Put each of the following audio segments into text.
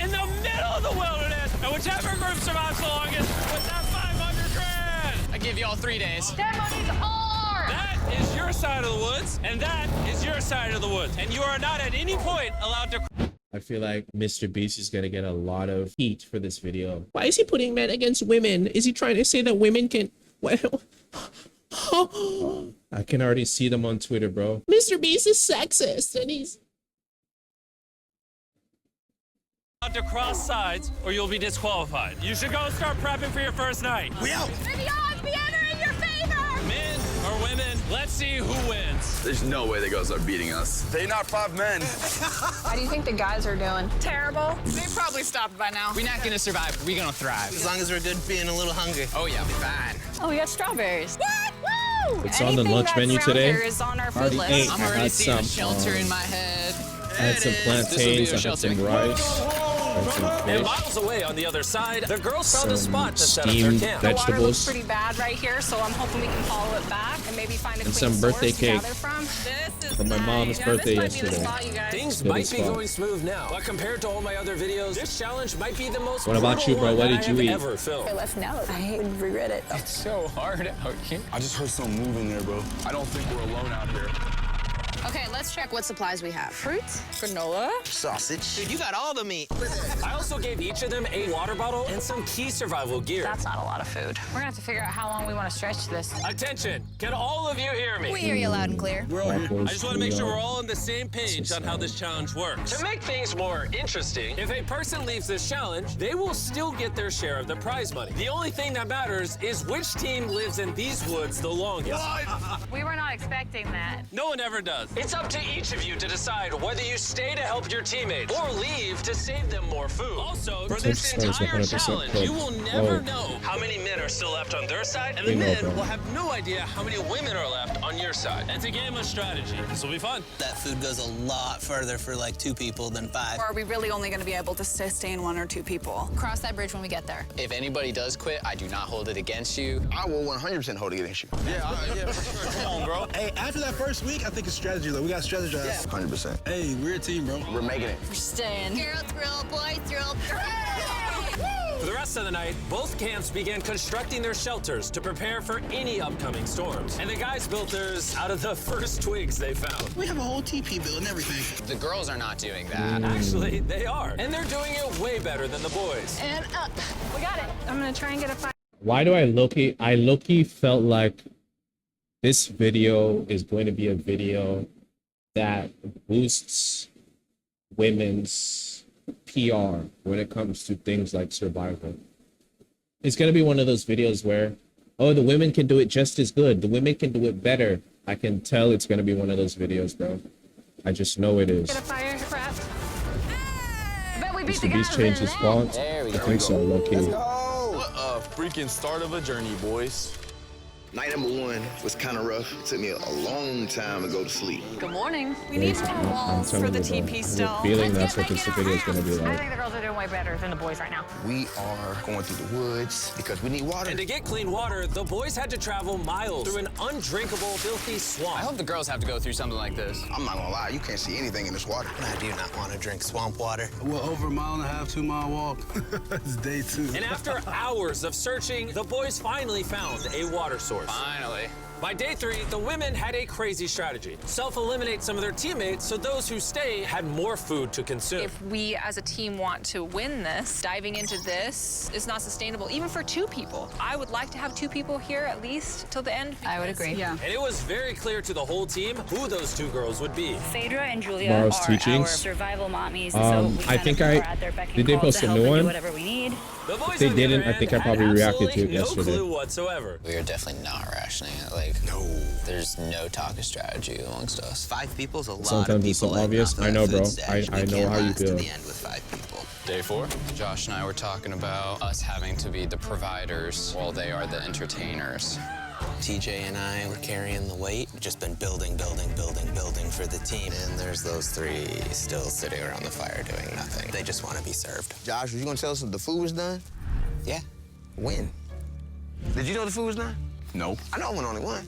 in the middle of the wilderness, and whichever group survives the longest with that 500 grand. I give you all 3 days. That money's ours! That is your side of the woods, and that is your side of the woods, and you are not at any point allowed to. I feel like Mr. Beast is gonna get a lot of heat for this video. Why is he putting men against women? Is he trying to say that women can... I can already see them on Twitter, bro. Mr. Beast is sexist, and he's... To cross sides, or you'll be disqualified. You should go start prepping for your first night. We out. May the odds be ever in your favor! Men or women, let's see who wins. There's no way the girls are beating us. They not 5 men. How do you think the guys are doing? Terrible. They probably stopped by now. We're not gonna survive, we're gonna thrive. As long as we're good being a little hungry. Oh yeah, we're fine. Oh, we got strawberries. What? Woo! It's on the lunch menu today. Is on our food Already list. ate. I'm I already had seeing a some, shelter in my head. I had some plantains, I had some rice, I had some And fish, miles away on the other side, the girls found a some spot to set up their steamed camp. The water looks vegetables, pretty bad right here, so I'm hoping we can follow it back and maybe find a and clean some birthday source to cake gather from. This is from my mom's birthday yesterday. Things Good might as be fuck. going smooth now, but compared to all my other videos, this challenge might be the most What about brutal you, bro? one What that did I you have eat? ever filmed. Let's know. I would regret it. It's so hard out here. I just heard some moving there, bro. I don't think we're alone out here. Okay, let's check what supplies we have. Fruit, granola. Sausage. Dude, you got all the meat. I also gave each of them a water bottle and some key survival gear. That's not a lot of food. We're gonna have to figure out how long we want to stretch this. Attention, can all of you hear me? We hear you loud and clear. I just want to make sure we're all on the same page on how this challenge works. To make things more interesting, if a person leaves this challenge, they will still get their share of the prize money. The only thing that matters is which team lives in these woods the longest. We were not expecting that. No one ever does. It's up to each of you to decide whether you stay to help your teammates or leave to save them more food. Also, for this Tips is entire 100% challenge, cooked. you will never Oh. know how many men are still left on their side, and the We know, men bro. will have no idea how many women are left on your side. It's a game of strategy. This will be fun. That food goes a lot further for like 2 people than 5. Or are we really only going to be able to sustain 1 or 2 people? Cross that bridge when we get there. If anybody does quit, I do not hold it against you. I will 100% hold it against you. Yeah, for sure. Come on, bro. Hey, after that first week, I think it's strategy. Like, we got to strategize. 100%. Hey, we're a team, bro. We're making it. We're staying. Girl thrill, boy thrill. For the rest of the night, both camps began constructing their shelters to prepare for any upcoming storms. And the guys built theirs out of the first twigs they found. We have a whole TP build and everything. The girls are not doing that. Actually, they are. And they're doing it way better than the boys. And up. We got it. I'm gonna try and get a fire. Why do I low-key felt like this video is going to be a video that boosts women's PR when it comes to things like survival. It's going to be one of those videos where, oh, the women can do it just as good. The women can do it better. I can tell it's going to be one of those videos, bro. I just know it is. Get a fire craft. I bet we beat the Mr. guys Beast changed his font. There we I go. think so, low-key. What a freaking start of a journey, boys. Night number 1 was kind of rough. It took me a long time to go to sleep. Good morning. We Yes, need more I'm walls telling for the you, bro. TP I still. have a feeling Let's that's what get this back in video is our going to be I like. think the girls are doing way better than the boys right now. We are going through the woods because we need water. And to get clean water, the boys had to travel miles through an undrinkable, filthy I swamp. hope the girls have to go through something like this. I'm not gonna lie, you can't see anything in this water. I do not want to drink swamp water. Well, over a 1.5 2-mile walk. It's day 2. And after hours of searching, the boys finally found a water source. Finally. By day 3, the women had a crazy strategy. Self-eliminate some of their teammates so those who stay had more food to consume. If we as a team want to win this, diving into this is not sustainable, even for 2 people. I would like to have 2 people here at least till the end. I would agree. Yeah. And it was very clear to the whole team who those 2 girls would be. Phaedra and Julia Tomorrow's are teachings. our survival mommies, so we I kind think of I- are at their beck and did they call post to a help new and do one? whatever we need. The boys, If they on the other didn't, I hand, think I had probably reacted to it absolutely yesterday. No clue whatsoever. We are definitely not rationing it. Like, no. There's no talk of strategy amongst us. 5 people is a lot Sometimes of it's so people. and obvious. not I know, enough bro. food stash. I We know can't how you last to feel. the end with 5 people. Day 4, Josh and I were talking about us having to be the providers while they are the entertainers. TJ and I were carrying the weight. We've just been building for the team. And there's those 3 still sitting around the fire doing nothing. They just want to be served. Josh, were you gonna tell us if the food was done? Yeah. When? Did you know the food was done? Nope. I know I went only one.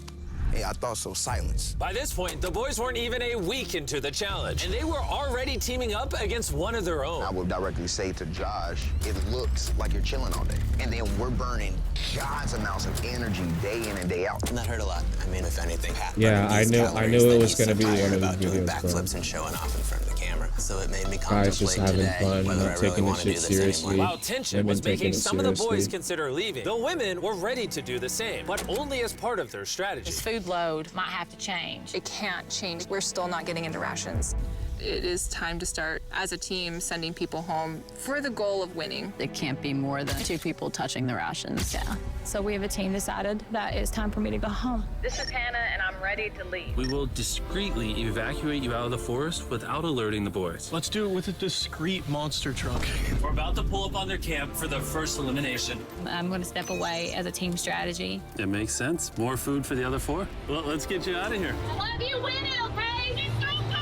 Hey, I thought so. Silence. By this point, the boys weren't even a week into the challenge, and they were already teaming up against one of their own. I would directly say to Josh, it looks like you're chilling all day. And then we're burning God's amounts of energy day in and day out. And that hurt a lot. I mean, if anything happened. Yeah, I knew it was gonna be one of about these doing videos, bro. backflips and showing off in front of the camera. So it made me Guys just contemplate having today fun, whether not I really taking want this to do shit this seriously. anymore. While tension Women was making taking it some of the boys seriously. consider leaving, the women were ready to do the same, but only as part of their strategy. This food load might have to change. It can't change. We're still not getting into rations. It is time to start, as a team, sending people home for the goal of winning. It can't be more than 2 people touching the rations. Yeah. So we have a team decided that it's time for me to go home. This is Hannah, and I'm ready to leave. We will discreetly evacuate you out of the forest without alerting the boys. Let's do it with a discreet monster truck. We're about to pull up on their camp for the first elimination. I'm going to step away as a team strategy. It makes sense. More food for the other 4? Well, let's get you out of here. I love you winning, okay? It's so good!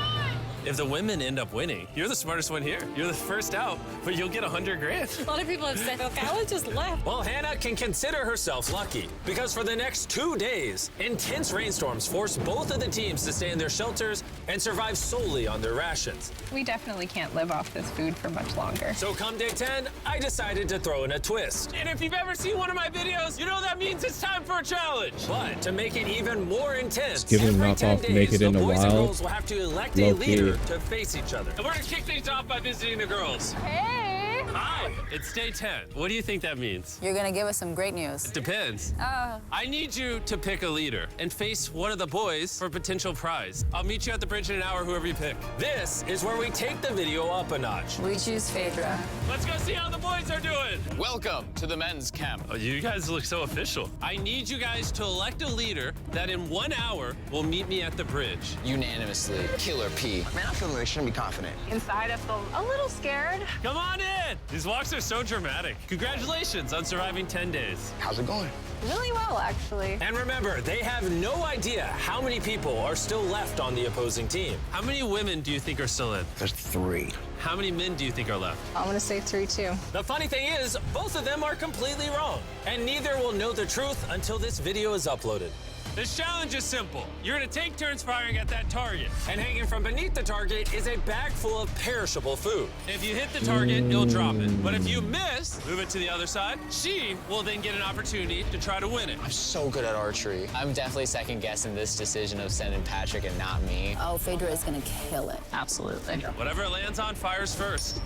If the women end up winning, you're the smartest one here. You're the first out, but you'll get 100 grand. A lot of people have said, okay, I would just left. Well, Hannah can consider herself lucky because for the next 2 days, intense rainstorms forced both of the teams to stay in their shelters and survive solely on their rations. We definitely can't live off this food for much longer. So come day 10, I decided to throw in a twist. And if you've ever seen one of my videos, you know that means it's time for a challenge. But to make it even more intense, Giving every knock 10 off days, Naked the in the boys and Wild. girls will have to elect a Low key. leader to face each other. And we're gonna kick things off by visiting the girls. Hey! Hi, it's day 10. What do you think that means? You're gonna give us some great news. Depends. I need you to pick a leader and face one of the boys for a potential prize. I'll meet you at the bridge in an hour, whoever you pick. This is where we take the video up a notch. We choose Phaedra. Let's go see how the boys are doing. Welcome to the men's camp. Oh, you guys look so official. I need you guys to elect a leader that in 1 hour will meet me at the bridge. Unanimously, Killer P. Man, I feel like I shouldn't be confident. Inside, I feel a little scared. Come on in. These walks are so dramatic. Congratulations on surviving 10 days. How's it going? Really well, actually. And remember, they have no idea how many people are still left on the opposing team. How many women do you think are still in? There's 3. How many men do you think are left? I'm gonna say 3, too. The funny thing is, both of them are completely wrong. And neither will know the truth until this video is uploaded. This challenge is simple. You're gonna take turns firing at that target. And hanging from beneath the target is a bag full of perishable food. If you hit the target, you'll drop it. But if you miss, move it to the other side. She will then get an opportunity to try to win it. I'm so good at archery. I'm definitely second guessing this decision of sending Patrick and not me. Oh, Phaedra is gonna kill it. Absolutely. Whatever it lands on fires first.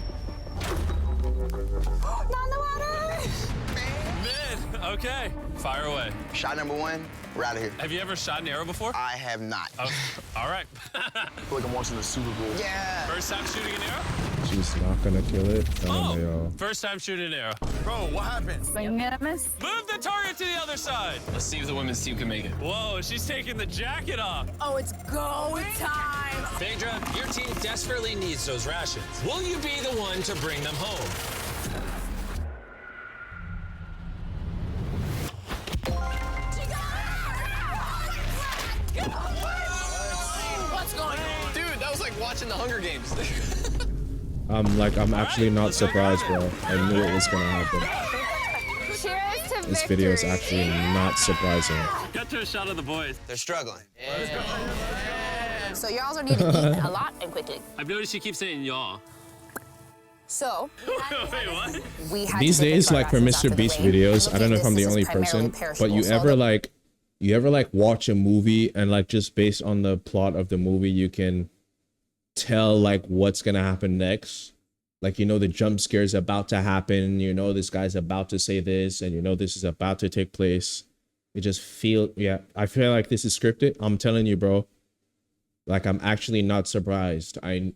Not in the water! Mid, okay, fire away. Shot number 1, we're out of here. Have you ever shot an arrow before? I have not. Oh, all right. I feel like I'm watching the Super Bowl. Yeah. First time shooting an arrow? She's not gonna kill it. Oh, Yo. first time shooting an arrow. Bro, what happened? Magnanimous. Move the target to the other side. Let's see if the women's team can make it. Whoa, she's taking the jacket off. Oh, it's go time! Phaedra, your team desperately needs those rations. Will you be the one to bring them home? What's going on? Dude, that was like watching the Hunger Games. I'm actually not surprised, bro. I knew it was gonna happen. Cheers to This video is actually not surprising. Got to a shot of the boys. They're struggling. So y'all are needing to eat a lot and quickly. I've noticed you keep saying y'all. So, Wait, what? we had These to get days, the like for products after Mr. the Beast rain. videos, And I don't know if I'm this the is only primarily person, but perishable, you so ever although- like watch a movie and like just based on the plot of the movie, you can tell like what's gonna happen next. Like, you know, the jump scare is about to happen. You know, this guy's about to say this, and you know this is about to take place. You just feel, yeah. I feel like this is scripted. I'm telling you, bro. Like, I'm actually not surprised. I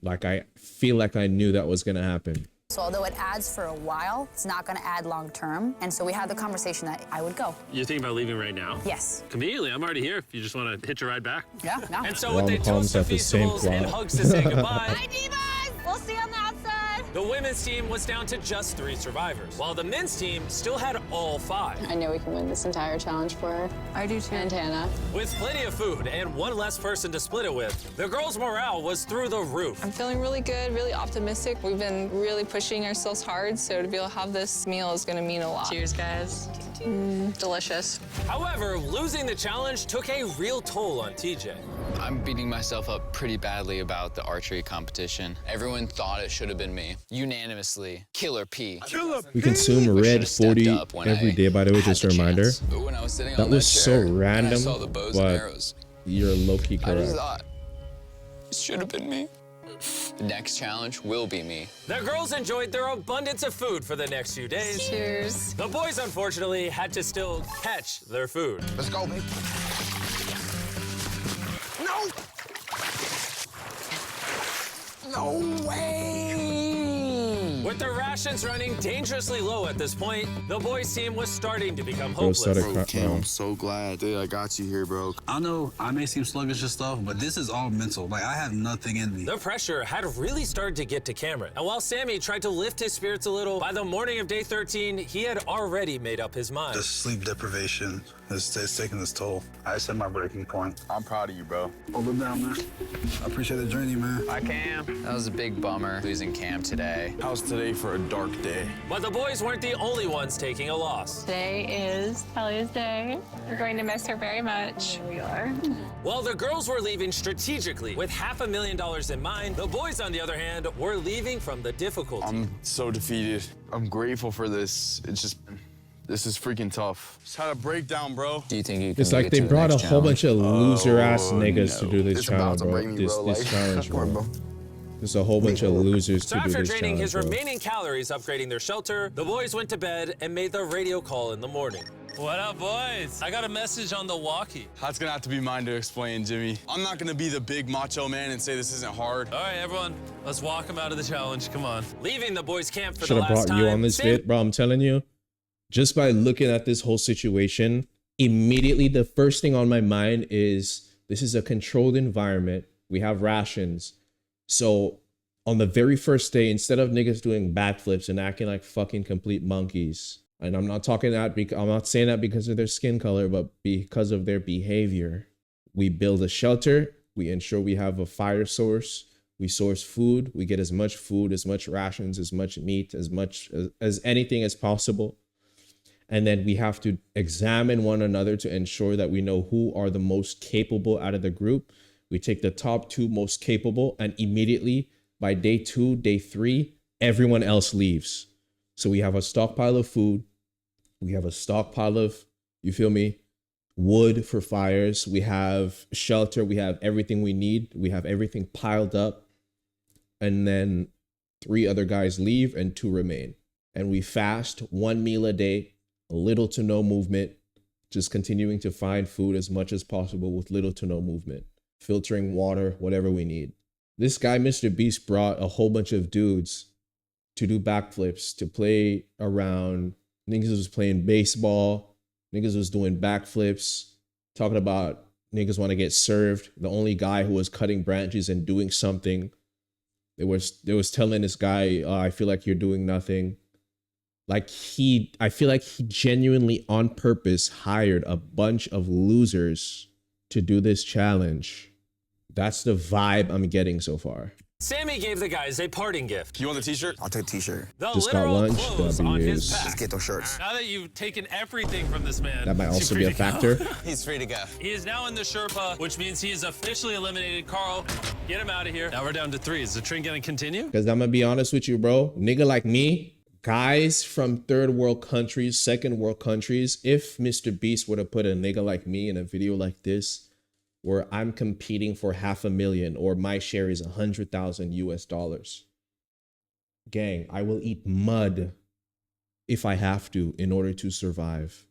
feel like I knew that was gonna happen. So although it adds for a while, it's not going to add long term. And so we had the conversation that I would go. You're thinking about leaving right now? Yes. Conveniently, I'm already here if you just want to hitch a ride back. Yeah, no. And so with the Rom-coms toast of have the same festivals and plot. hugs to say goodbye, Hi, divas! We'll see you on the outside. the women's team was down to just 3 survivors, while the men's team still had all 5. I know we can win this entire challenge for her. I do too. And Hannah. With plenty of food and 1 less person to split it with, the girls' morale was through the roof. I'm feeling really good, really optimistic. We've been really pushing ourselves hard, so to be able to have this meal is gonna mean a lot. Cheers, guys. Delicious. However, losing the challenge took a real toll on TJ. I'm beating myself up pretty badly about the archery competition. Everyone thought it should have been me. Unanimously, Killer P. We consume red 40 every day, by the way, just a reminder. But when I was sitting That on was so chair, and I random, saw the bows and but arrows, you're low-key I correct. just thought, it should have been me. The next challenge will be me. The girls enjoyed their abundance of food for the next few days. Cheers. The boys, unfortunately, had to still catch their food. Let's go, baby. No! No way! With their rations running dangerously low at this point, the boys' team was starting to become Bro started hopeless. Bro, Cam, I'm so glad that I got you here, bro. I know I may seem sluggish and stuff, but this is all mental. Like, I have nothing in me. The pressure had really started to get to Cameron. And while Sammy tried to lift his spirits a little, by the morning of day 13, he had already made up his mind. The sleep deprivation is taking its toll. I set my breaking point. I'm proud of you, bro. Hold it down, man. I appreciate the journey, man. Bye, Cam. That was a big bummer, losing Cam today. How's today for a dark day? But the boys weren't the only ones taking a loss. Today is Talia's day. We're going to miss her very much. We are. While the girls were leaving strategically with $500,000 in mind, the boys, on the other hand, were leaving from the difficulty. I'm so defeated. I'm grateful for this. This is freaking tough. Just had a breakdown, bro. Do you think you can It's make like it they to the brought a next whole challenge? bunch of loser-ass niggas to do this It's about challenge, to bro. break me, This bro. challenge, Come on, bro. bro. There's a whole bunch of losers So to do after this draining challenge, his bro. remaining calories upgrading their shelter, the boys went to bed and made the radio call in the morning. What up, boys? I got a message on the walkie. That's gonna have to be mine to explain, Jimmy. I'm not gonna be the big macho man and say this isn't hard. All right, everyone, let's walk him out of the challenge. Come on. Leaving the boys' camp for Should the have last brought time. you on this bit, bro. I'm telling you, just by looking at this whole situation, immediately the first thing on my mind is this is a controlled environment. We have rations. So on the very first day, instead of niggas doing backflips and acting like fucking complete monkeys, and I'm not talking that because I'm not saying that because of their skin color, but because of their behavior, we build a shelter. We ensure we have a fire source. We source food. We get as much food, as much rations, as much meat, as much as anything as possible. And then we have to examine one another to ensure that we know who are the most capable out of the group. We take the top two most capable, and immediately by day 2, day 3, everyone else leaves. So we have a stockpile of food. We have a stockpile of, you feel me, wood for fires. We have shelter. We have everything we need. We have everything piled up. And then 3 other guys leave and 2 remain. And we fast 1 meal a day, little to no movement, just continuing to find food as much as possible with little to no movement, filtering water, whatever we need. This guy, Mr. Beast, brought a whole bunch of dudes to do backflips, to play around. Niggas was playing baseball. Niggas was doing backflips, talking about niggas want to get served. The only guy who was cutting branches and doing something, they was telling this guy, I feel like you're doing nothing. Like I feel like he genuinely on purpose hired a bunch of losers to do this challenge. That's the vibe I'm getting so far. Sammy gave the guys a parting gift. You want the t-shirt? I'll take a t-shirt. The Just got literal lunch, clothes on his W's. back. Let's get those shirts. Now that you've taken everything from this man, That might is he also free be a to go? factor. He's free to go. He is now in the Sherpa, which means he is officially eliminated. Carl, get him out of here. Now we're down to 3. Is the trend gonna continue? Because I'm going to be honest with you, bro. Nigga like me, guys from third world countries, second world countries, if Mr. Beast would have put a nigga like me in a video like this, where I'm competing for $500,000 or my share is $100,000 US. Gang, I will eat mud if I have to in order to survive.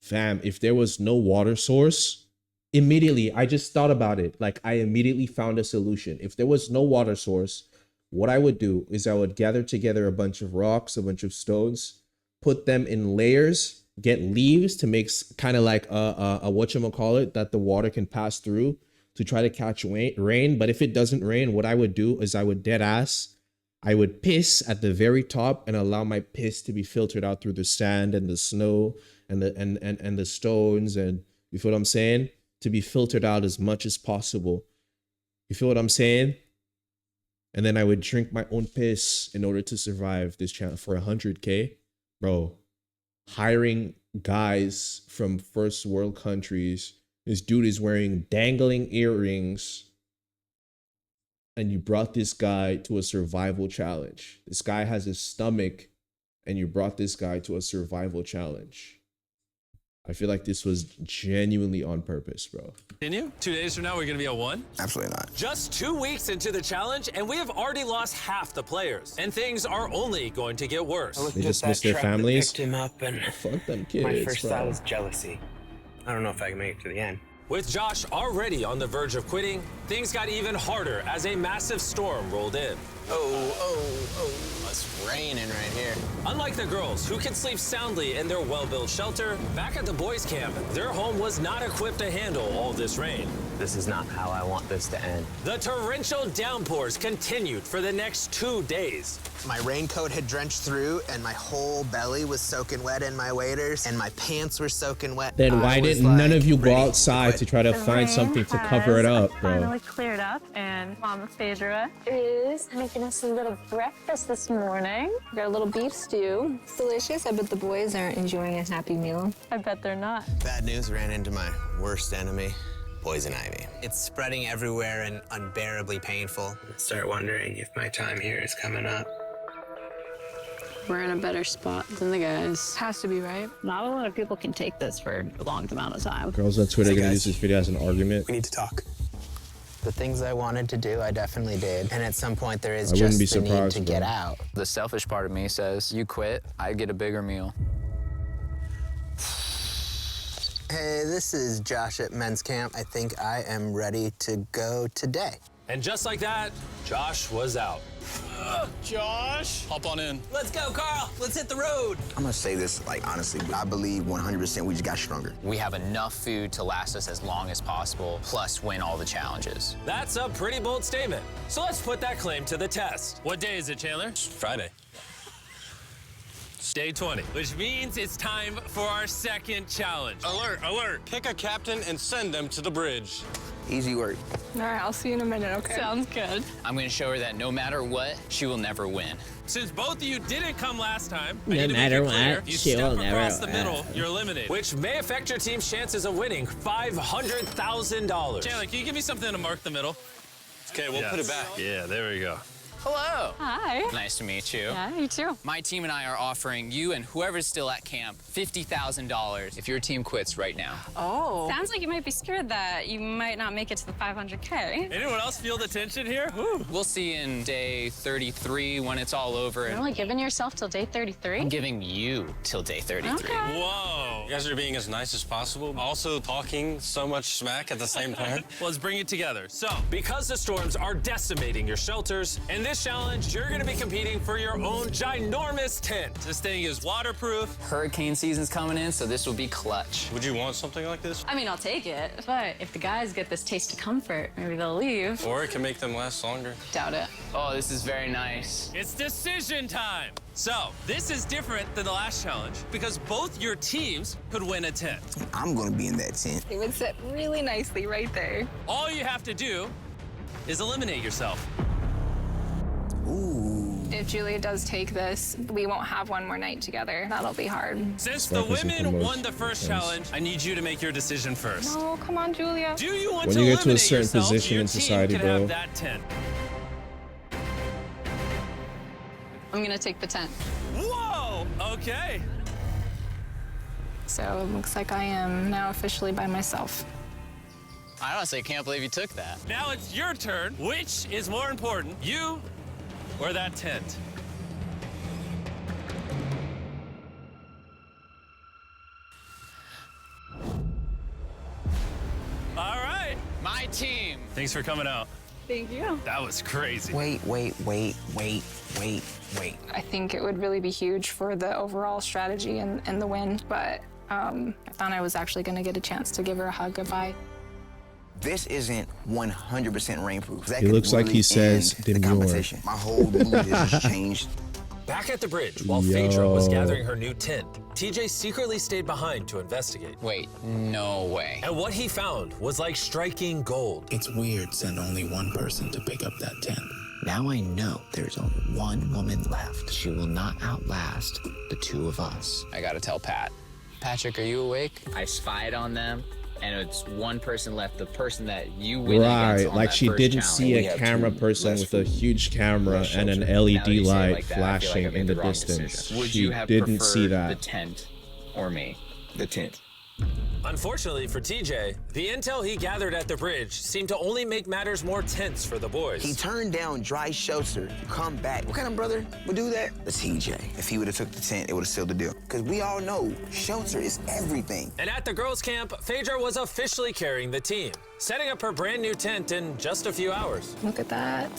Fam, if there was no water source, immediately, I just thought about it. Like, I immediately found a solution. If there was no water source, what I would do is I would gather together a bunch of rocks, a bunch of stones, put them in layers, get leaves to make kind of like a whatchamacallit that the water can pass through to try to catch rain. But if it doesn't rain, what I would do is I would I would piss at the very top and allow my piss to be filtered out through the sand and the snow and the stones, and you feel what I'm saying? To be filtered out as much as possible. You feel what I'm saying? And then I would drink my own piss in order to survive this challenge for 100K. Bro, hiring guys from first world countries. This dude is wearing dangling earrings. And you brought this guy to a survival challenge. This guy has his stomach, and you brought this guy to a survival challenge. I feel like this was genuinely on purpose, bro. Continue? 2 days from now, we're gonna be at 1? Absolutely not. Just 2 weeks into the challenge, and we have already lost half the players. And things are only going to get worse. They just miss their families. Picked him up and Fuck them kids, my first bro. thought was jealousy. I don't know if I can make it to the end. With Josh already on the verge of quitting, things got even harder as a massive storm rolled in. Oh, it's raining right here. Unlike the girls, who can sleep soundly in their well-built shelter, back at the boys' camp, their home was not equipped to handle all this rain. This is not how I want this to end. The torrential downpours continued for the next 2 days. My raincoat had drenched through, and my whole belly was soaking wet in my waders, and my pants were soaking wet. Then why didn't none of you go outside to try to find something to cover it up, bro? Finally cleared up, and Mama Phaedra is making us a little breakfast this morning. We got a little beef stew. It's delicious. I bet the boys aren't enjoying a happy meal. I bet they're not. Bad news, ran into my worst enemy. Poison ivy. It's spreading everywhere and unbearably painful. I start wondering if my time here is coming up. We're in a better spot than the guys. Has to be, right? Not a lot of people can take this for a long amount of time. Girls on Twitter are gonna use this video as an argument. We need to talk. The things I wanted to do, I definitely did. And at some point, there is I wouldn't just be the need surprised, to bro. get out. The selfish part of me says, you quit, I get a bigger meal. Hey, this is Josh at men's camp. I think I am ready to go today. And just like that, Josh was out. Josh! Hop on in. Let's go, Carl. Let's hit the road. I'm gonna say this, like, honestly, but I believe 100% we just got stronger. We have enough food to last us as long as possible, plus win all the challenges. That's a pretty bold statement. So let's put that claim to the test. What day is it, Chandler? Friday. Day 20, which means it's time for our second challenge. Alert, alert. Pick a captain and send them to the bridge. Easy work. All right, I'll see you in a minute, okay? Sounds good. I'm gonna show her that no matter what, she will never win. Since both of you didn't come last time, No I need to make matter it clear, what, you she will step never across the win. middle, you're eliminated. Which may affect your team's chances of winning $500,000. Chandler, can you give me something to mark the middle? Okay, we'll put it back. Yeah, there we go. Hello. Hi. Nice to meet you. Yeah, you too. My team and I are offering you and whoever's still at camp $50,000 if your team quits right now. Oh. Sounds like you might be scared that you might not make it to the 500K. Anyone else feel the tension here? Woo. We'll see in day 33 when it's all over. You're only giving yourself till day 33? I'm giving you till day 33. Okay. Whoa. You guys are being as nice as possible, also talking so much smack at the same time. Well, let's bring it together. So, because the storms are decimating your shelters, in this challenge, you're going to be competing for your own ginormous tent. this thing is waterproof. Hurricane season's coming in, so this will be clutch. Would you want something like this? I mean, I'll take it. But if the guys get this taste of comfort, maybe they'll leave. Or it can make them last longer. Doubt it. Oh, this is very nice. It's decision time. So, this is different than the last challenge because both your teams could win a tent. I'm gonna be in that tent. It would sit really nicely right there. All you have to do is eliminate yourself. If Julia does take this, we won't have one more night together. That'll be hard. Since the women won the first challenge, I need you to make your decision first. No, come on, Julia. Do you want When to you get to a eliminate certain yourself, position your in team society, can bro. have that tent. I'm gonna take the tent. Whoa! Okay. So it looks like I am now officially by myself. I honestly can't believe you took that. Now it's your turn. Which is more important, you or that tent? All right. My team. Thanks for coming out. Thank you. That was crazy. Wait. I think it would really be huge for the overall strategy and the win, but I thought I was actually going to get a chance to give her a hug goodbye. This isn't 100% rainproof. That He could looks like really he says end the demure. competition. My whole mood has just changed. Back at the bridge, while Phaedra was gathering her new tent, TJ secretly stayed behind to investigate. Wait, no way. And what he found was like striking gold. It's weird send only one person to pick up that tent. Now I know there's only one woman left. She will not outlast the two of us. I gotta tell Pat. Patrick, are you awake? I spied on them, and it's one person left, the person that you win against on like that she first didn't challenge. see a camera person with a huge camera and an LED light flashing in the distance. Would She you have didn't see preferred the that. tent or me? The tent. Unfortunately for TJ, the intel he gathered at the bridge seemed to only make matters more tense for the boys. He turned down dry shelter to come back. What kind of brother would do that? The TJ. If he would have took the tent, it would have sealed the deal. Because we all know shelter is everything. And at the girls' camp, Phaedra was officially carrying the team, setting up her brand new tent in just a few hours. Look at that.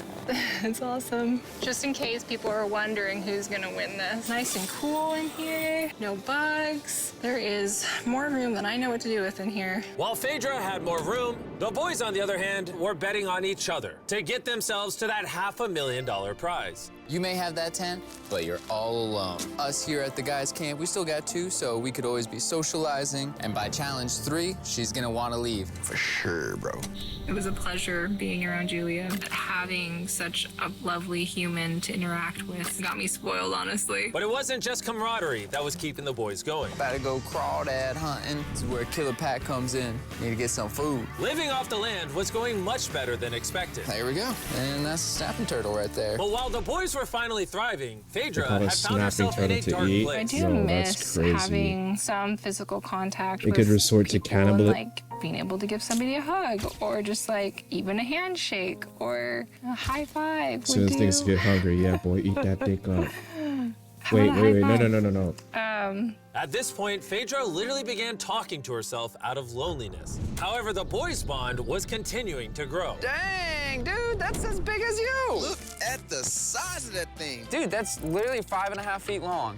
It's awesome. Just in case people are wondering who's gonna win this. Nice and cool in here, no bugs. There is more room than I know what to do with in here. While Phaedra had more room, the boys, on the other hand, were betting on each other to get themselves to that $500,000 prize. You may have that tent, but you're all alone. Us here at the guys' camp, we still got 2, so we could always be socializing. And by challenge 3, she's gonna wanna leave. For sure, bro. It was a pleasure being around Julia. Having such a lovely human to interact with got me spoiled, honestly. But it wasn't just camaraderie that was keeping the boys going. About to go crawdad hunting. This is where Killer Pat comes in. Need to get some food. Living off the land was going much better than expected. There we go. And that's a snapping turtle right there. But while the boys were finally thriving, Phaedra Call a had found herself in a snapping dark turtle to eat? place. I do No, miss that's crazy. having some physical contact They with could resort to people and, cannibalism. like being able to give somebody a hug or just like even a handshake or a high five. As soon as things get hungry, yeah, boy, eat that dick up. Wait, no. At this point, Phaedra literally began talking to herself out of loneliness. However, the boys' bond was continuing to grow. Dang, dude, that's as big as you. Look at the size of that thing. Dude, that's literally 5.5 feet long.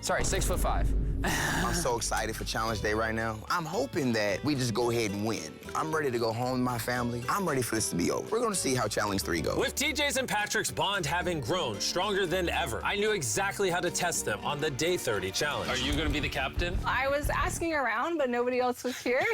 Sorry, 6'5". I'm so excited for Challenge Day right now. I'm hoping that we just go ahead and win. I'm ready to go home with my family. I'm ready for this to be over. We're gonna see how Challenge 3 goes. With TJ's and Patrick's bond having grown stronger than ever, I knew exactly how to test them on the Day 30 challenge. Are you gonna be the captain? I was asking around, but nobody else was here.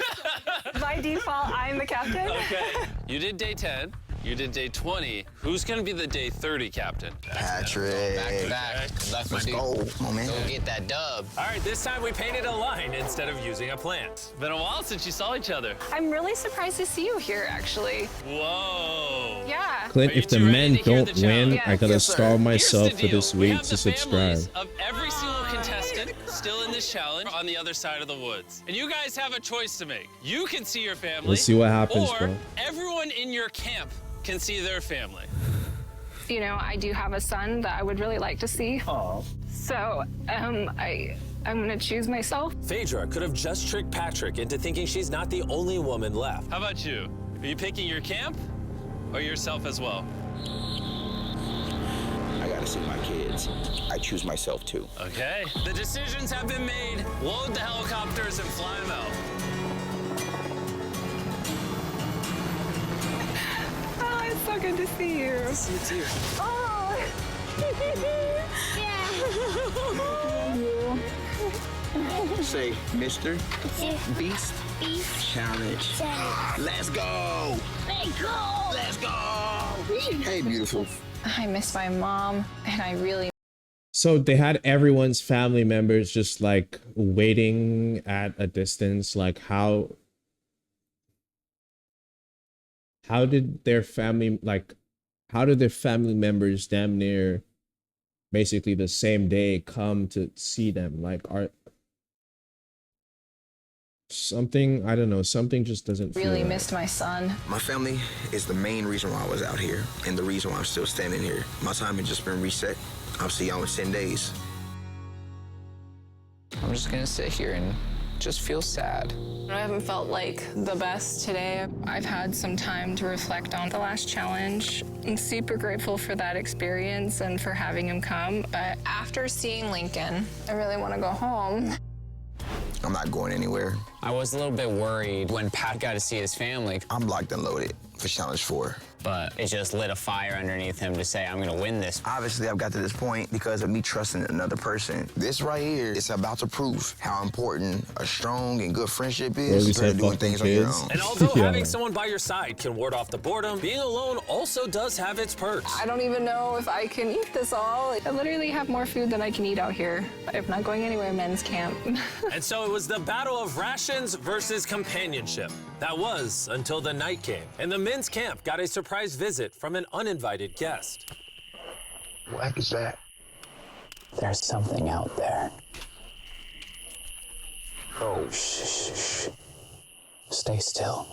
By default, I'm the captain. Okay. You did day 10. You did day 20. Who's gonna be the day 30 captain? Patrick. Back to back. Let's go. Come on, man. Go get that dub. All right, this time we painted a line instead of using a plant. Been a while since you saw each other. I'm really surprised to see you here, actually. Whoa. Yeah. Clint, Are you if the two ready men to hear don't the challenge? win, I gotta Yes, sir. starve Here's myself the for deal. this We week have to the subscribe. families of every single contestant still in this challenge on the other side of the woods. And you guys have a choice to make. You can see your family. Let's see what happens, or bro. everyone in your camp can see their family. You know, I do have a son that I would really like to see. Oh. So, I'm gonna choose myself. Phaedra could have just tricked Patrick into thinking she's not the only woman left. How about you? Are you picking your camp or yourself as well? I gotta see my kids. I choose myself too. Okay. The decisions have been made. Load the helicopters and fly them out. Oh, it's so good to see you. See you too. Oh. Say, Mr. Beast Challenge. Let's go. Let's go. Hey, beautiful. I miss my mom, and I really So they had everyone's family members just like waiting at a distance. Like how did their family members damn near basically the same day come to see them? Like I don't know, something just doesn't feel really right. missed my son. My family is the main reason why I was out here and the reason why I'm still standing here. My time has just been reset. I'll see y'all in 10 days. I'm just gonna sit here and just feel sad. I haven't felt like the best today. I've had some time to reflect on the last challenge. I'm super grateful for that experience and for having him come. But after seeing Lincoln, I really want to go home. I'm not going anywhere. I was a little bit worried when Pat got to see his family. I'm locked and loaded for Challenge 4. but it just lit a fire underneath him to say, I'm gonna win this. Obviously, I've got to this point because of me trusting another person. This right here is about to prove how important a strong and good friendship is compared to doing things on your own. And although having someone by your side can ward off the boredom, being alone also does have its perks. I don't even know if I can eat this all. I literally have more food than I can eat out here. I'm not going anywhere, men's camp. And so it was the battle of rations versus companionship. That was until the night came, and the men's camp got a surprise visit from an uninvited guest. What is that? There's something out there. Oh, Shh. Stay still.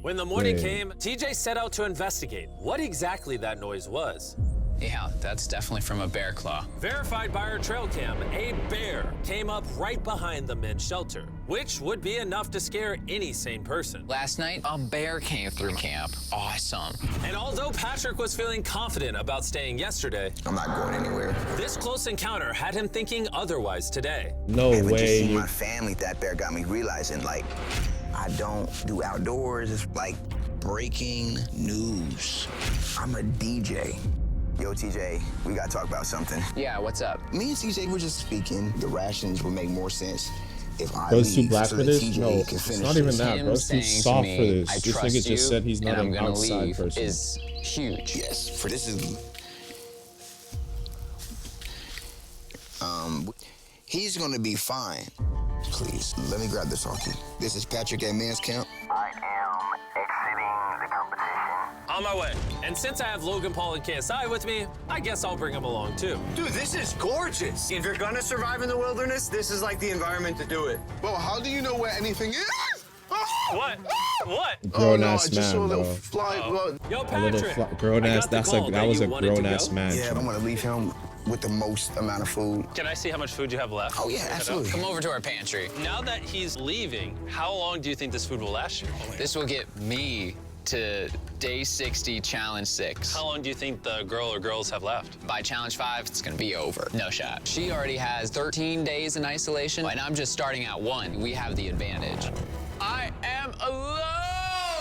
When the morning came, TJ set out to investigate what exactly that noise was. Yeah, that's definitely from a bear claw. Verified by our trail cam, a bear came up right behind the men's shelter, which would be enough to scare any sane person. Last night, a bear came through camp. Awesome. And although Patrick was feeling confident about staying yesterday, I'm not going anywhere. This close encounter had him thinking otherwise today. No Just way. see my family, that bear got me realizing, like, I don't do outdoors. It's like breaking news. I'm a DJ. Yo, TJ, we gotta talk about something. Yeah, what's up? Me and TJ were just speaking. The rations would make more sense if I Bro's too leave black so for that this? TJ No, can it's finish not even this. that. Him Bro's too saying to soft me, for this. I This trust nigga just said he's you, not and I'm an gonna outside leave person. is huge. Yes, for this is... he's gonna be fine. Please, let me grab this hockey. This is Patrick at Men's Camp. I am exiting the competition. On my way. And since I have Logan Paul and KSI with me, I guess I'll bring him along too. Dude, this is gorgeous. If you're gonna survive in the wilderness, this is like the environment to do it. Bro, how do you know where anything is? What? What? Grown I ass just man, saw a little bro. fly. Yo, A little Patrick. grown ass. I got the call That was you a wanted to grown ass go. man. Yeah, I'm gonna leave him with the most amount of food. Can I see how much food you have left? Oh yeah, absolutely. Come over to our pantry. Now that he's leaving, how long do you think this food will last you? This will get me to day 60, challenge 6. How long do you think the girl or girls have left? By challenge 5, it's gonna be over. No shot. She already has 13 days in isolation, and I'm just starting at 1. We have the advantage. I am alone!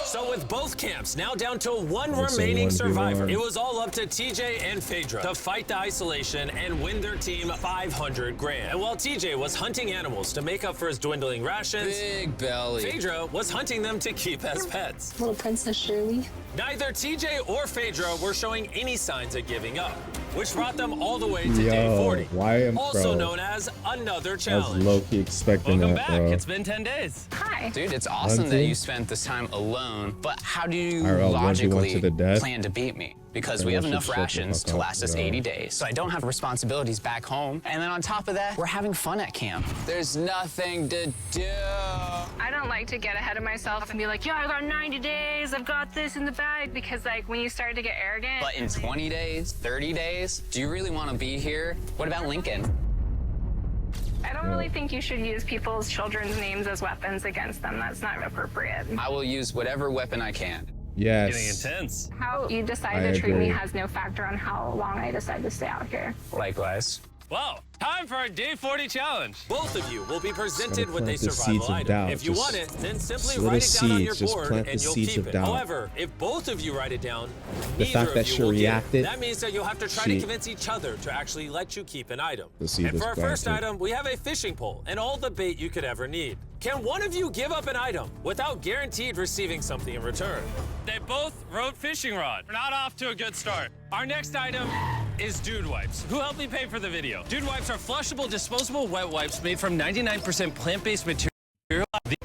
So with both camps now down to one It's a remaining 1v1. survivor, it was all up to TJ and Phaedra to fight the isolation and win their team 500 grand. And while TJ was hunting animals to make up for his dwindling rations, Big belly. Phaedra was hunting them to keep as pets. Little Princess Shirley. Neither TJ or Phaedra were showing any signs of giving up, which brought them all the way to day 40. Why am also bro? known as another I was challenge. low-key expecting Welcome that, back. bro. It's been 10 days. Hi. Dude, it's awesome that Hunting? you spent this time alone, but how do you IRL, 1v1 logically to the death? plan to beat me? Because Okay, we have I should enough shut the rations fuck to up, last us bro. 80 days, so I don't have responsibilities back home. And then on top of that, we're having fun at camp. There's nothing to do. I don't like to get ahead of myself and be like, yeah, I got 90 days, I've got this in the bag, because like when you start to get arrogant. But in 20 days, 30 days, do you really want to be here? What about Lincoln? I don't really think you should use people's children's names as weapons against them. That's not appropriate. I will use whatever weapon I can. Yes. Getting intense. How you decide I to treat me agree. has no factor on how long I decide to stay out here. Likewise. Well, time for our day 40 challenge. Both of you will be presented Gotta with a plant the survival seeds of item. doubt. If you Just want it, then simply little write it down on your seeds. Just board plant and the you'll seeds keep of it. doubt. However, if both of you write it down, The neither fact of that you she will get it. reacted, That means that you'll have to try she- to convince each other to actually let you keep an item. The seed And was for our first planted. item, we have a fishing pole and all the bait you could ever need. Can one of you give up an item without guaranteed receiving something in return? They both wrote fishing rod. We're not off to a good start. Our next item is Dude Wipes. Who helped me pay for the video? Dude Wipes are flushable, disposable wet wipes made from 99% plant-based material.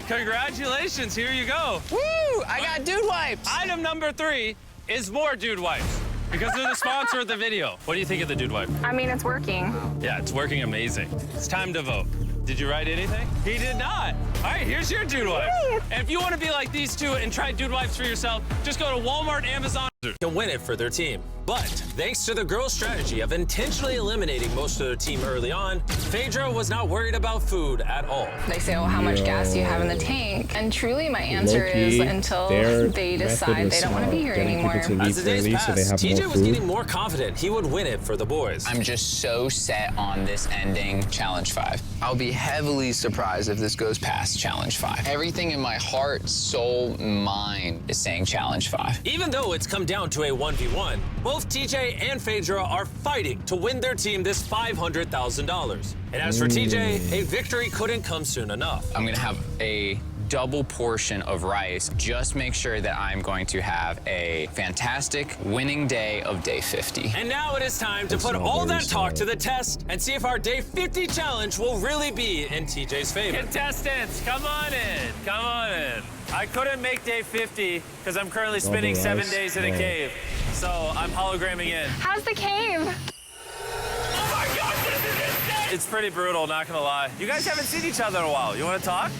Congratulations, here you go. Woo! I got Dude Wipes! Item number 3 is more Dude Wipes because they're the sponsor of the video. What do you think of the Dude Wipe? I mean, it's working. Yeah, it's working amazing. It's time to vote. Did you write anything? He did not. All right, here's your Dude Wipe. And if you want to be like these two and try Dude Wipes for yourself, just go to Walmart, Amazon. Can win it for their team. But thanks to the girls' strategy of intentionally eliminating most of their team early on, Phaedra was not worried about food at all. They say, oh, how much gas do you have in the tank? And truly my answer is until they decide they don't want to be here anymore. As the days passed, TJ was getting more confident he would win it for the boys. I'm just so set on this ending Challenge 5. I'll be heavily surprised if this goes past Challenge 5. Everything in my heart, soul, mind is saying Challenge 5. Even though it's come down to a 1v1, both TJ and Phaedra are fighting to win their team this $500,000. And as for TJ, a victory couldn't come soon enough. I'm gonna have a double portion of rice. Just make sure that I'm going to have a fantastic winning day of day 50. And now it is time to put all that talk to the test and see if our day 50 challenge will really be in TJ's favor. Contestants, come on in. Come on in. I couldn't make day 50 because I'm currently spending 7 days in a cave. So I'm hologramming in. How's the cave? Oh my gosh, this is insane! It's pretty brutal, not gonna lie. You guys haven't seen each other in a while. You wanna talk?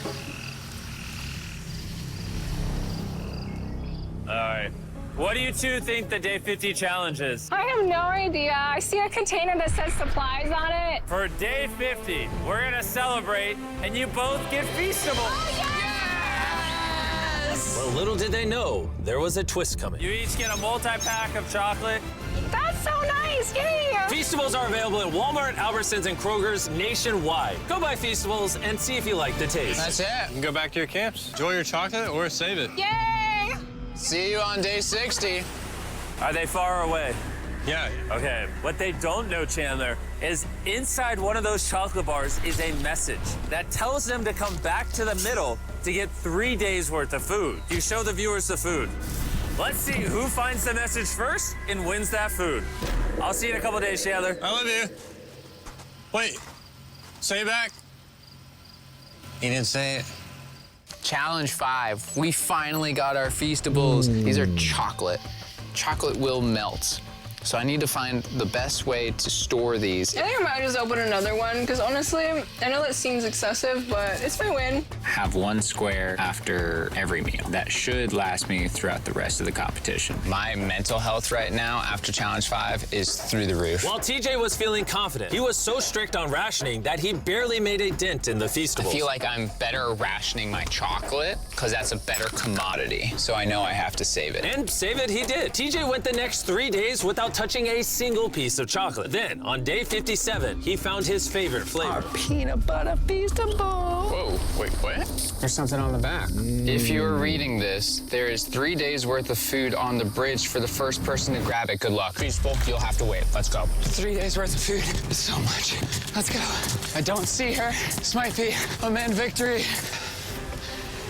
All right. What do you two think the day 50 challenge is? I have no idea. I see a container that says supplies on it. For day 50, we're gonna celebrate, and you both get Feastables. Oh, yes! Well, little did they know, there was a twist coming. You each get a multi-pack of chocolate. That's so nice. Yay! Feastables are available at Walmart, Albertsons, and Kroger's nationwide. Go buy Feastables and see if you like the taste. That's it. You can go back to your camps. Enjoy your chocolate or save it. Yay! See you on day 60. Are they far away? Yeah. Okay, what they don't know, Chandler, is inside one of those chocolate bars is a message that tells them to come back to the middle to get 3 days worth of food. You show the viewers the food. Let's see who finds the message first and wins that food. I'll see you in a couple days, Chandler. I love you. Wait, say it back. He didn't say it. Challenge 5. We finally got our Feastables. These are chocolate. Chocolate will melt. So I need to find the best way to store these. I think I might just open another one, because honestly, I know that seems excessive, but it's my win. Have one square after every meal. That should last me throughout the rest of the competition. My mental health right now after Challenge 5 is through the roof. While TJ was feeling confident, he was so strict on rationing that he barely made a dent in the Feastables. I feel like I'm better rationing my chocolate because that's a better commodity. So I know I have to save it. And save it he did. TJ went the next 3 days without touching a single piece of chocolate. Then, on day 57, he found his favorite flavor. Our peanut butter Feastable. Whoa, wait, what? There's something on the back. If you are reading this, there is 3 days worth of food on the bridge for the first person to grab it. Good luck. Feastable, you'll have to wait. Let's go. 3 days worth of food. It's so much. Let's go. I don't see her. This might be a man victory.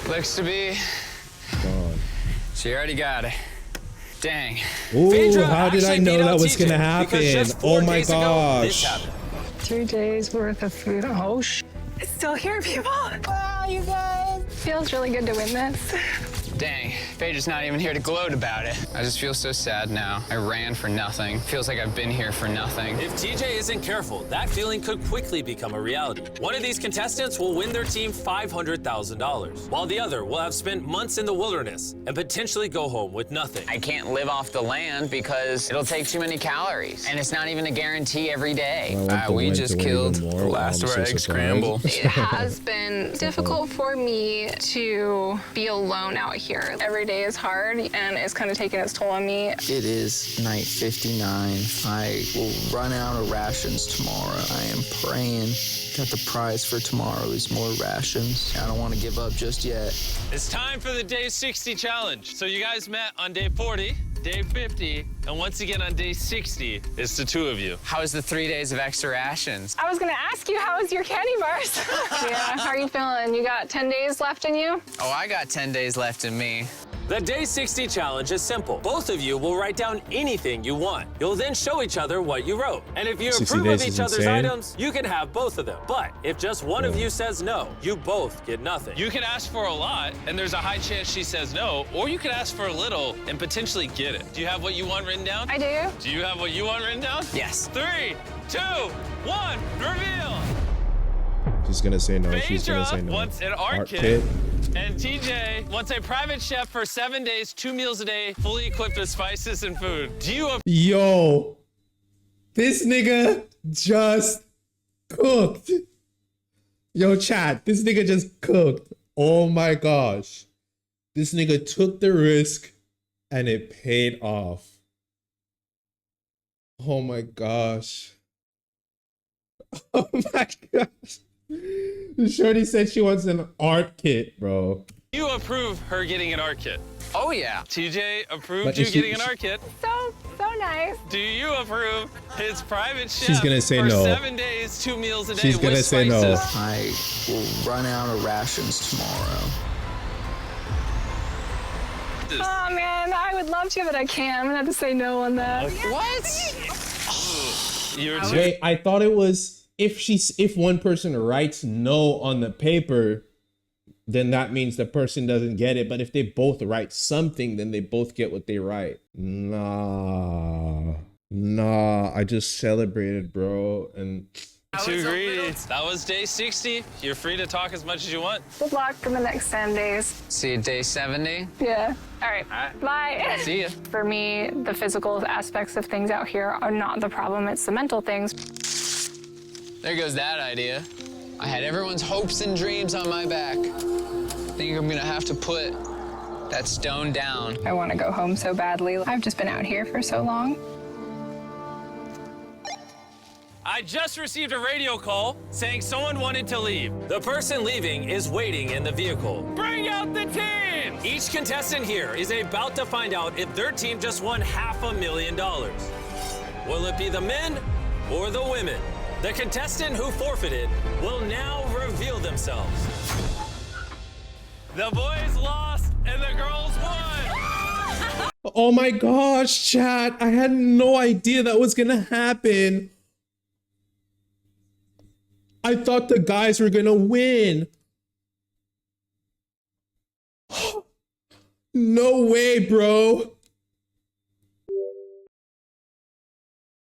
Looks to be. She already got it. Dang. Ooh, Phaedra how did I know that was gonna happen? Oh my gosh. 2 days worth of food. Oh, it's still here, people. Wow, you guys. Feels really good to win this. Dang, Phaedra's not even here to gloat about it. I just feel so sad now. I ran for nothing. Feels like I've been here for nothing. If TJ isn't careful, that feeling could quickly become a reality. One of these contestants will win their team $500,000, while the other will have spent months in the wilderness and potentially go home with nothing. I can't live off the land because it'll take too many calories, and it's not even a guarantee every day. We just killed the last of our egg scramble. It has been difficult for me to be alone out here. Every day is hard, and it's kind of taking its toll on me. It is night 59. I will run out of rations tomorrow. I am praying that the prize for tomorrow is more rations. I don't want to give up just yet. It's time for the day 60 challenge. So you guys met on day 40, day 50, and once again on day 60, it's the two of you. How was the 3 days of extra rations? I was gonna ask you, how was your candy bars? Yeah, how are you feeling? You got 10 days left in you? Oh, I got 10 days left in me. The Day 60 challenge is simple. Both of you will write down anything you want. You'll then show each other what you wrote. And if you approve of each other's items, you can have both of them. But if just one of you says no, you both get nothing. You can ask for a lot, and there's a high chance she says no, or you could ask for a little and potentially get it. Do you have what you want written down? I do. Do you have what you want written down? Yes. 3, 2, 1, reveal. She's gonna say no. She's gonna say no. Wants an art kit. And TJ wants a private chef for 7 days, 2 meals a day, fully equipped with spices and food. Do you? Yo, this nigga just cooked. Yo, chat, this nigga just cooked. Oh my gosh. This nigga took the risk and it paid off. Oh my gosh. Oh my gosh. Shorty said she wants an art kit, bro. You approve her getting an art kit? Oh yeah. TJ approved But you is she- getting an art kit. So nice. Do you approve his private chef She's gonna say for no. 7 days, 2 meals a day She's with gonna say no. spices? I will run out of rations tomorrow. Oh man, I would love to, but I can't. I'm gonna have to say no on that. What? You're Wait, I thought it was if one person writes no on the paper, then that means the person doesn't get it. But if they both write something, then they both get what they write. Nah, I just celebrated, bro. And too greedy. That was day 60. You're free to talk as much as you want. Good luck in the next 10 days. See you day 70. Yeah. All right. Bye. See ya. For me, the physical aspects of things out here are not the problem. It's the mental things. There goes that idea. I had everyone's hopes and dreams on my back. I think I'm gonna have to put that stone down. I want to go home so badly. I've just been out here for so long. I just received a radio call saying someone wanted to leave. The person leaving is waiting in the vehicle. Bring out the team! Each contestant here is about to find out if their team just won $500,000. Will it be the men or the women? The contestant who forfeited will now reveal themselves. The boys lost and the girls won. oh my gosh, chat, I had no idea that was gonna happen. I thought the guys were gonna win. No way, bro.